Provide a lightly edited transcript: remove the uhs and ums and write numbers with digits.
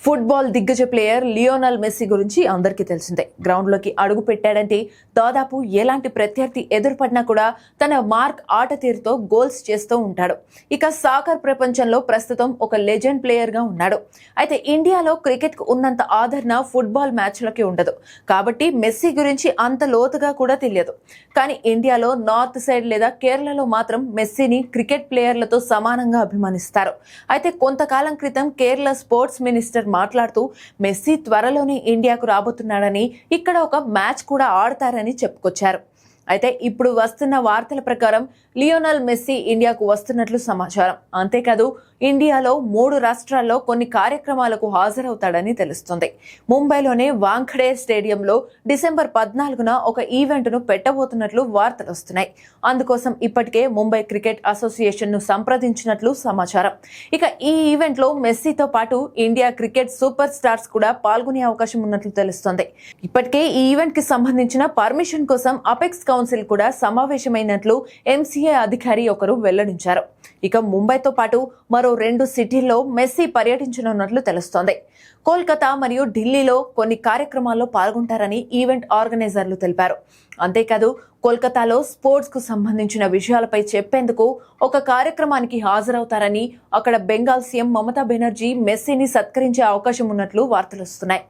Football దిగ్గజ player Lionel Messi గురించి అందరికీ తెలిసిందే. గ్రౌండ్లోకి అడుగు పెట్టాడంటే దాదాపు ఎలాంటి ప్రత్యర్థి ఎదురుపడినా కూడా తన మార్క్ ఆట తీరుతో గోల్స్ చేస్తూ ఉంటాడు. ఇక సాకర్ ప్రపంచంలో ప్రస్తుతం ఒక లెజెండ్ ప్లేయర్గా ఉన్నాడు. అయితే ఇండియాలో క్రికెట్కు ఉన్నంత ఆదరణ ఫుట్బాల్ మ్యాచ్లకి ఉండదు. కాబట్టి మెస్సీ గురించి అంత లోతుగా కూడా తెలియదు. కానీ ఇండియాలో నార్త్ సైడ్ లేదా కేరళలో మాత్రం మెస్సీని క్రికెట్ ప్లేయర్లతో సమానంగా అభిమానిస్తారు. అయితే కొంతకాలం క్రితం కేరళ స్పోర్ట్స్ మినిస్టర్ మాట్లాడుతూ మెస్సీ త్వరలోనే ఇండియాకు రాబోతున్నాడని, ఇక్కడ ఒక మ్యాచ్ కూడా ఆడతారని చెప్పుకొచ్చారు. అయితే ఇప్పుడు వస్తున్న వార్తల ప్రకారం లియోనల్ మెస్సీ ఇండియాకు వస్తున్నట్లు సమాచారం. అంతేకాదు ఇండియాలో 3 రాష్ట్రాల్లో కొన్ని కార్యక్రమాలకు హాజరవుతాడని తెలుస్తుంది. ముంబైలోనే వాంఖడే స్టేడియంలో డిసెంబర్ 14న ఒక ఈవెంట్ను పెట్టబోతున్నట్లు వార్తలు వస్తున్నాయి. అందుకోసం ఇప్పటికే ముంబై క్రికెట్ అసోసియేషన్ ను సంప్రదించినట్లు సమాచారం. ఇక ఈ ఈవెంట్లో మెస్సీతో పాటు ఇండియా క్రికెట్ సూపర్ స్టార్స్ కూడా పాల్గొనే అవకాశం ఉన్నట్లు తెలుస్తోంది. ఇప్పటికే ఈ ఈవెంట్ కి సంబంధించిన పర్మిషన్ కోసం అపెక్స్ కౌన్సిల్ కూడా సమావేశమైనట్లు ఎంసీఏ అధికారి ఒకరు వెల్లడించారు. ఇక ముంబైతో పాటు మరో 2 సిటీల్లో మెస్సీ పర్యటించనున్నట్లు తెలుస్తోంది. కోల్కతా మరియు ఢిల్లీలో కొన్ని కార్యక్రమాల్లో పాల్గొంటారని ఈవెంట్ ఆర్గనైజర్లు తెలిపారు. అంతేకాదు కోల్కతాలో స్పోర్ట్స్ కు సంబంధించిన విషయాలపై చెప్పేందుకు ఒక కార్యక్రమానికి హాజరవుతారని, అక్కడ బెంగాల్ సీఎం మమతా బెనర్జీ మెస్సీని సత్కరించే అవకాశం ఉన్నట్లు వార్తలు వస్తున్నాయి.